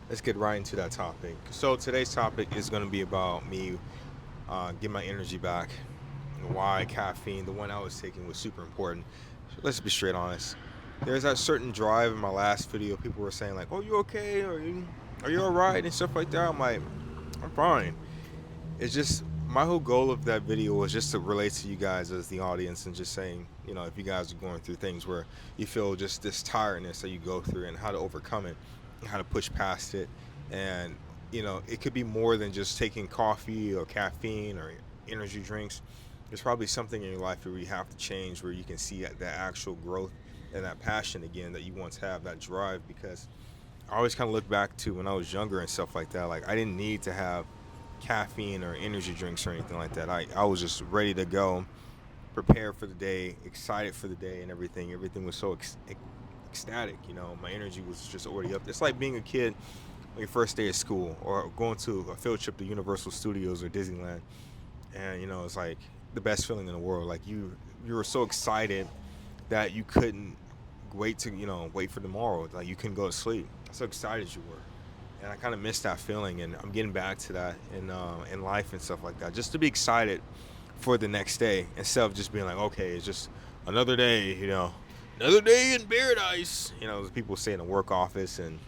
let's get right into that topic. So today's topic is going to be about me getting my energy back. Why caffeine, the one I was taking, was super important. So let's be straight honest. There's that certain drive in my last video. People were saying like, "Oh, you okay? Are you all right?" and stuff like that. I'm like, I'm fine. It's just my whole goal of that video was just to relate to you guys as the audience and just saying, if you guys are going through things where you feel just this tiredness that you go through and how to overcome it, and how to push past it, and it could be more than just taking coffee or caffeine or energy drinks. There's probably something in your life where you have to change, where you can see that actual growth and that passion again that you once have, that drive. Because I always kind of look back to when I was younger and stuff like that. Like I didn't need to have caffeine or energy drinks or anything like that. I was just ready to go, prepared for the day, excited for the day, and everything. Everything was so ecstatic. My energy was just already up. It's like being a kid on your first day of school or going to a field trip to Universal Studios or Disneyland, and it's like the best feeling in the world. Like you were so excited that you couldn't wait to wait for tomorrow. Like you couldn't go to sleep. That's how excited you were, and I kind of missed that feeling, and I'm getting back to that in life and stuff like that. Just to be excited for the next day instead of just being like, okay, it's just another day. Another day in paradise. As people say in the work office and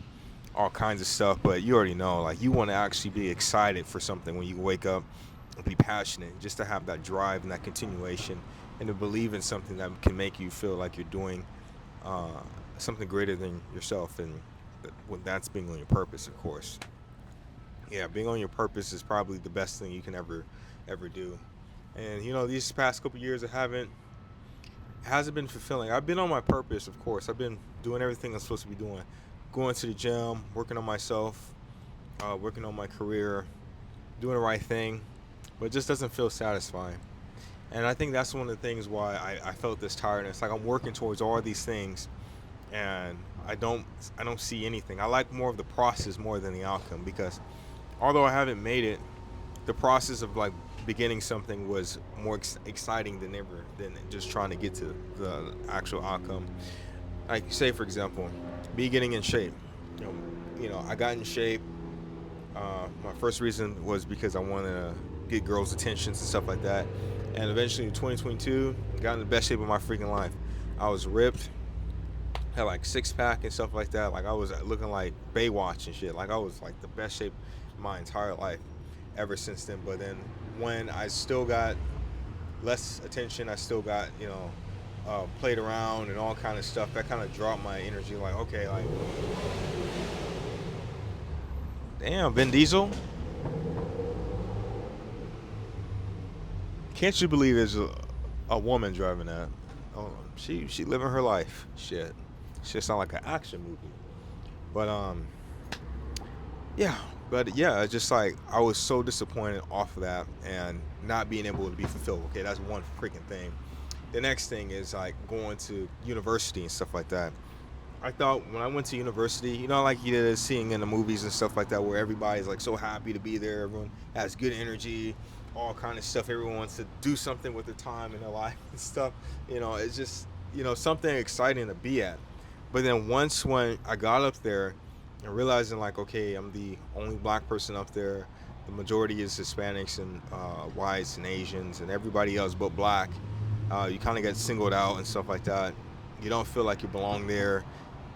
all kinds of stuff. But you already know, like you want to actually be excited for something when you wake up and be passionate, just to have that drive and that continuation, and to believe in something that can make you feel like you're doing uh, something greater than yourself. And when that's being on your purpose, of course. Yeah, being on your purpose is probably the best thing you can ever do. And these past couple years, I haven't hasn't been fulfilling. I've been on my purpose, of course. I've been doing everything I'm supposed to be doing, going to the gym, working on myself, working on my career, doing the right thing, but it just doesn't feel satisfying. And I think that's one of the things why I felt this tiredness. Like I'm working towards all these things, and I don't see anything. I like more of the process more than the outcome, because although I haven't made it, the process of like beginning something was more exciting than ever than just trying to get to the actual outcome. Like say for example, me getting in shape. I got in shape. My first reason was because I wanted to get girls' attentions and stuff like that. And eventually in 2022, got in the best shape of my freaking life. I was ripped, had like six pack and stuff like that. Like I was looking like Baywatch and shit. Like I was like the best shape of my entire life ever since then. But then when I still got less attention, I still got played around and all kind of stuff. That kind of dropped my energy. Like okay, like damn, Vin Diesel. Can't you believe there's a woman driving that? Oh, she living her life. Shit, shit sound like an action movie. But yeah, but yeah, it's just like I was so disappointed off of that and not being able to be fulfilled. Okay, that's one freaking thing. The next thing is like going to university and stuff like that. I thought when I went to university, like you did seeing in the movies and stuff like that, where everybody's like so happy to be there, everyone has good energy, all kind of stuff. Everyone wants to do something with their time in their life and stuff. It's just something exciting to be at. But then once when I got up there and realizing like, okay, I'm the only black person up there. The majority is Hispanics and whites and Asians and everybody else but black. You kind of get singled out and stuff like that. You don't feel like you belong there.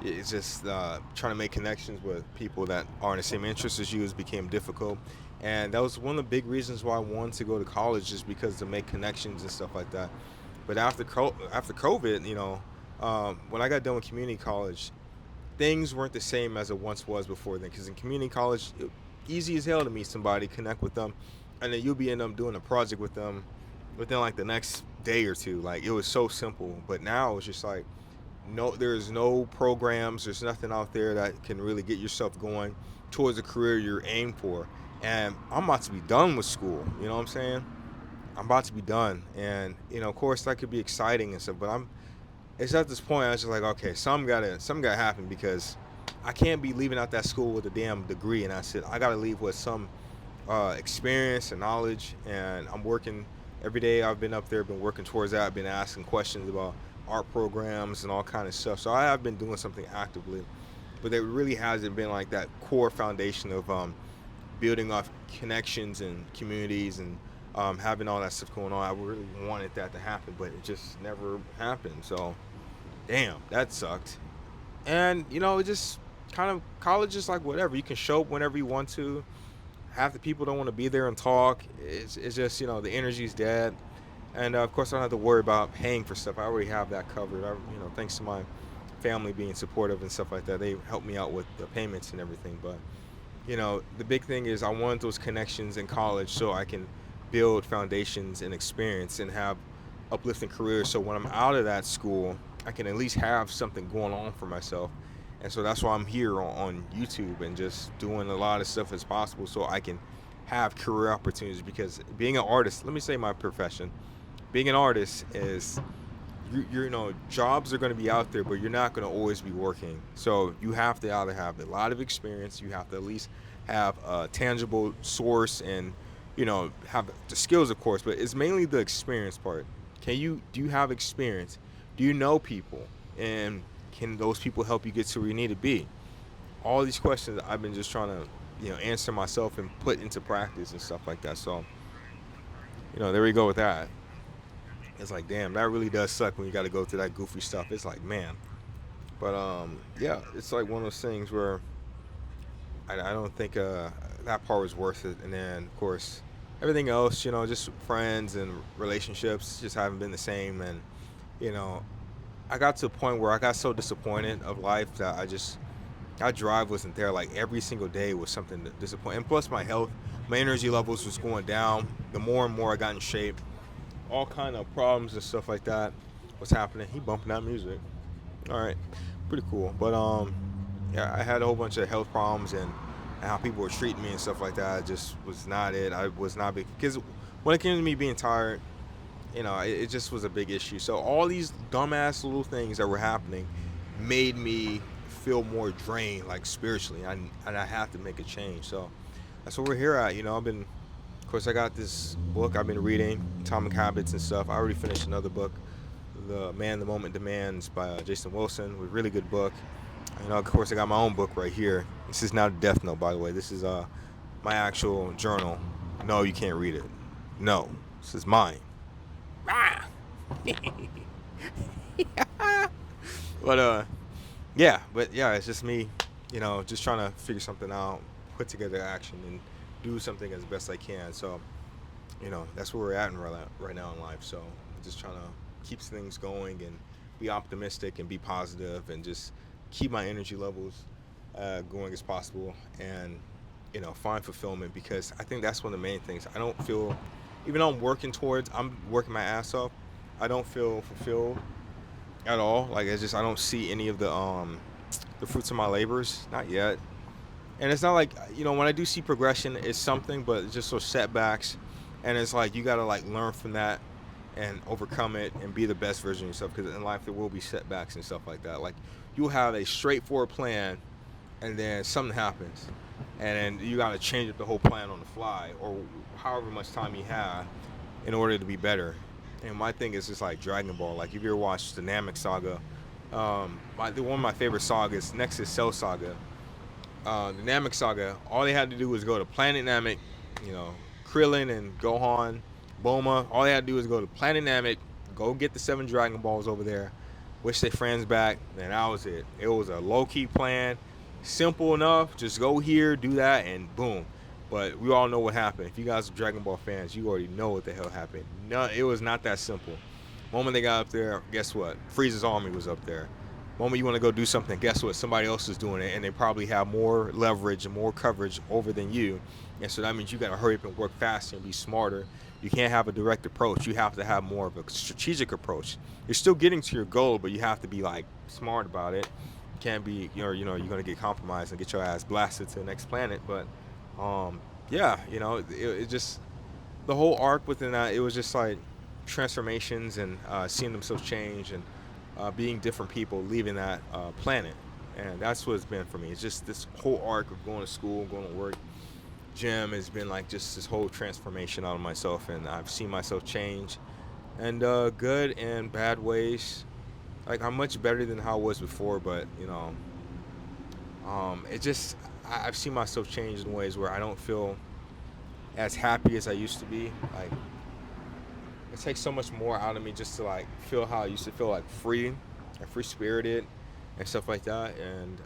It's just trying to make connections with people that are in the same interests as you has became difficult. And that was one of the big reasons why I wanted to go to college, just because to make connections and stuff like that. But after COVID, when I got done with community college, things weren't the same as it once was before then. Because in community college, easy as hell to meet somebody, connect with them, and then you'll be end up doing a project with them within like the next day or two. Like it was so simple. But now it's just like no, there's no programs. There's nothing out there that can really get yourself going towards a career you're aimed for. And I'm about to be done with school. You know what I'm saying? I'm about to be done, and of course, that could be exciting and stuff. But it's at this point I was just like, okay, something gotta happen, because I can't be leaving out that school with a damn degree, and I said I gotta leave with some experience and knowledge. And I'm working every day. I've been up there, been working towards that. I've been asking questions about art programs and all kind of stuff. So I have been doing something actively, but there really hasn't been like that core foundation of building off connections and communities and having all that stuff going on. I really wanted that to happen, but it just never happened. So, damn, that sucked. And it just kind of college is like whatever. You can show up whenever you want to. Half the people don't want to be there and talk. It's just the energy's dead. And of course, I don't have to worry about paying for stuff. I already have that covered. Thanks to my family being supportive and stuff like that, they help me out with the payments and everything. But the big thing is I want those connections in college so I can build foundations and experience and have uplifting careers. So when I'm out of that school, I can at least have something going on for myself. And so that's why I'm here on YouTube and just doing a lot of stuff as possible so I can have career opportunities. Because being an artist, let me say my profession, being an artist is jobs are going to be out there, but you're not going to always be working. So you have to either have a lot of experience, you have to at least have a tangible source, and have the skills, of course. But it's mainly the experience part. Do you have experience? Do you know people? And can those people help you get to where you need to be? All these questions I've been just trying to answer myself and put into practice and stuff like that. So there we go with that. It's like, damn, that really does suck when you got to go through that goofy stuff. It's like, man. But yeah, it's like one of those things where I don't think that part was worth it. And then of course everything else, just friends and relationships just haven't been the same. And you know, I got to a point where I got so disappointed of life that that drive wasn't there. Like every single day was something disappointing. And plus my health, my energy levels was going down. The more and more I got in shape, all kind of problems and stuff like that was happening. He bumping that music. All right, pretty cool. But yeah, I had a whole bunch of health problems and how people were treating me and stuff like that. Just was not it. I was not big because when it came to me being tired, it just was a big issue. So all these dumbass little things that were happening made me feel more drained, like spiritually, and I have to make a change. So that's what we're here at. Of course, I got this book I've been reading, Atomic Habits and stuff. I already finished another book, The Man the Moment Demands by Jason Wilson, a really good book. Of course, I got my own book right here. This is not a Death Note, by the way. This is my actual journal. No, you can't read it. No, this is mine. Ah! but it's just me, just trying to figure something out, put together action, and do something as best I can. So, that's where we're at right now in life. So, just trying to keep things going and be optimistic and be positive and just keep my energy levels going as possible and, find fulfillment, because I think that's one of the main things. I don't feel, even though I'm working my ass off, I don't feel fulfilled at all. Like I don't see any of the fruits of my labors, not yet. And it's not like, when I do see progression, it's something, but it's just those setbacks, and it's like you gotta like learn from that and overcome it and be the best version of yourself, because in life there will be setbacks and stuff like that. Like you'll have a straightforward plan, and then something happens, and then you gotta change up the whole plan on the fly, or however much time you have in order to be better. And my thing is just like Dragon Ball. Like if you ever watched the Namek Saga, one of my favorite sagas next is Cell Saga. The Namek Saga, all they had to do was go to Planet Namek, you know, Krillin and Gohan, Bulma, all they had to do was go to Planet Namek, go get the 7 Dragon Balls over there, wish their friends back, and that was it. It was a low-key plan, simple enough, just go here, do that, and boom. But we all know what happened. If you guys are Dragon Ball fans, you already know what the hell happened. No, it was not that simple. Moment they got up there, guess what? Frieza's army was up there. Moment you want to go do something, guess what? Somebody else is doing it, and they probably have more leverage and more coverage over than you. And so that means you got to hurry up and work faster and be smarter. You can't have a direct approach. You have to have more of a strategic approach. You're still getting to your goal, but you have to be like smart about it. You can't be, you're going to get compromised and get your ass blasted to the next planet. But yeah, it just, the whole arc within that, it was just like transformations and seeing themselves change and being different people leaving that planet. And that's what it's been for me. It's just this whole arc of going to school, going to work, gym has been like just this whole transformation out of myself, and I've seen myself change, and good and bad ways. Like I'm much better than how I was before, but It just I've seen myself change in ways where I don't feel as happy as I used to be. Like it takes so much more out of me just to like feel how I used to feel, like free and free spirited and stuff like that. And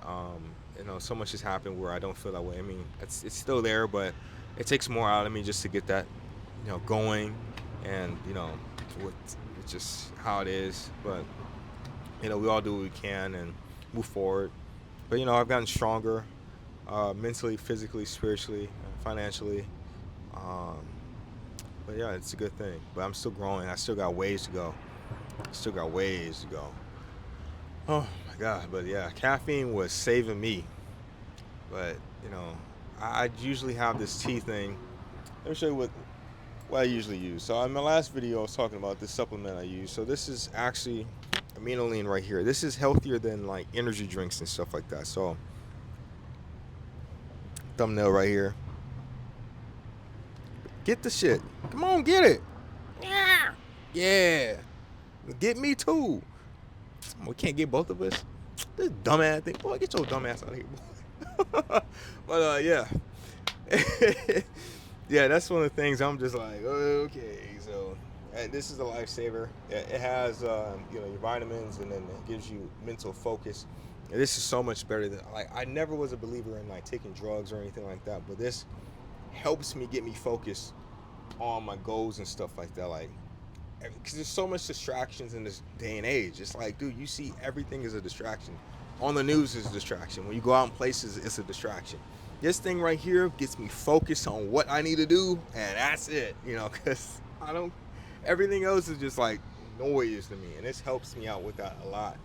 so much has happened where I don't feel that way. I mean, it's still there, but it takes more out of me just to get that going, and what it's just how it is. But we all do what we can and move forward. But I've gotten stronger, mentally, physically, spiritually, financially. Um, but yeah, it's a good thing. But I'm still growing. I still got ways to go. Still got ways to go. Oh my god! But yeah, caffeine was saving me. But I usually have this tea thing. Let me show you what I usually use. So in my last video, I was talking about this supplement I use. So this is actually aminoline right here. This is healthier than like energy drinks and stuff like that. So thumbnail right here. Get the shit. Come on, get it. Yeah. Yeah. Get me too. We can't get both of us. This dumbass thing. Boy, get your dumbass out of here, boy. But yeah. Yeah, that's one of the things I'm just like, okay. So this is a lifesaver. It has your vitamins, and then it gives you mental focus. And this is so much better than like I never was a believer in like taking drugs or anything like that, but this helps me get me focused on my goals and stuff like that. Like, because there's so much distractions in this day and age. It's like, dude, you see everything is a distraction. On the news is a distraction. When you go out in places, it's a distraction. This thing right here gets me focused on what I need to do, and that's it. Because I don't. Everything else is just like noise to me, and this helps me out with that a lot.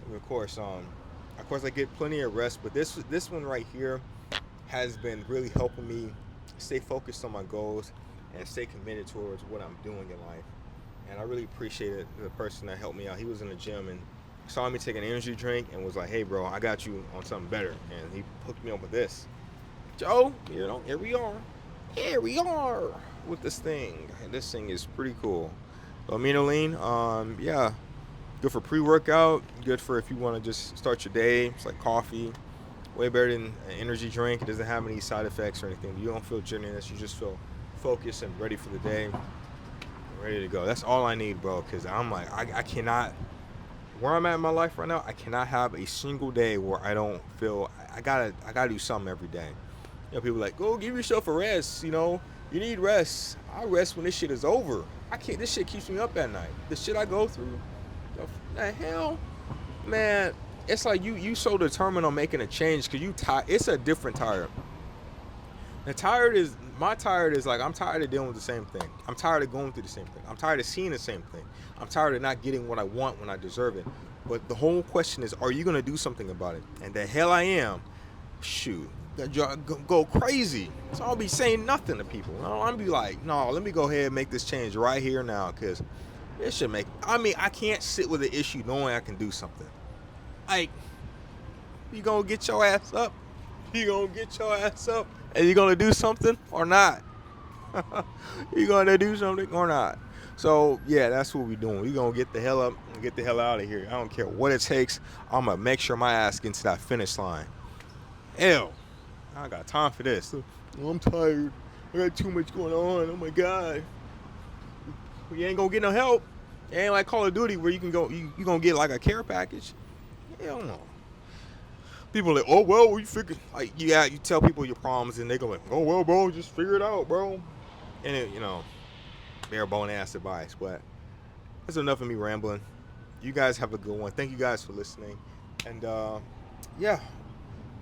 And of course, I get plenty of rest, but this one right here has been really helping me stay focused on my goals and stay committed towards what I'm doing in life. And I really appreciated the person that helped me out. He was in the gym and saw me take an energy drink and was like, "Hey, bro, I got you on something better." And he hooked me up with this. Joe, here we are. Here we are with this thing. And this thing is pretty cool. Aminoline, yeah, good for pre-workout. Good for if you want to just start your day. It's like coffee. Way better than an energy drink. It doesn't have any side effects or anything. You don't feel jitteriness. You just feel focused and ready for the day. Ready to go. That's all I need, bro. Because I'm like, I cannot. Where I'm at in my life right now, I cannot have a single day where I don't feel I gotta do something every day. People are like, go give yourself a rest. You need rest. I rest when this shit is over. I can't. This shit keeps me up at night. The shit I go through. The hell, man. It's like you so determined on making a change because you tired. It's a different tired. My tired is like I'm tired of dealing with the same thing. I'm tired of going through the same thing. I'm tired of seeing the same thing. I'm tired of not getting what I want when I deserve it. But the whole question is, are you gonna do something about it? And the hell I am. Shoot, go crazy. So I'll be saying nothing to people. I'll be like, no, let me go ahead and make this change right here now because it should make. I mean, I can't sit with an issue knowing I can do something. Like, you gonna get your ass up? You gonna get your ass up? And you gonna do something or not? You gonna do something or not? So yeah, that's what we doing. We gonna get the hell up and get the hell out of here. I don't care what it takes. I'm gonna make sure my ass gets to that finish line. Hell, I don't got time for this. I'm tired. I got too much going on. Oh my god. You ain't gonna get no help. It ain't like Call of Duty where you can go. You gonna get like a care package. Hell no. People are like, oh well, we figure. Like you tell people your problems and they go like, oh well, bro, just figure it out, bro. And it, bare bone ass advice. But that's enough of me rambling. You guys have a good one. Thank you guys for listening. And yeah,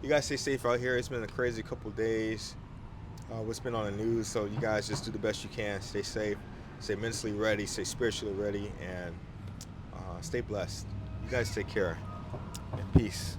you guys stay safe out here. It's been a crazy couple days. What's been on the news? So you guys just do the best you can. Stay safe. Stay mentally ready. Stay spiritually ready. And stay blessed. You guys take care. And peace.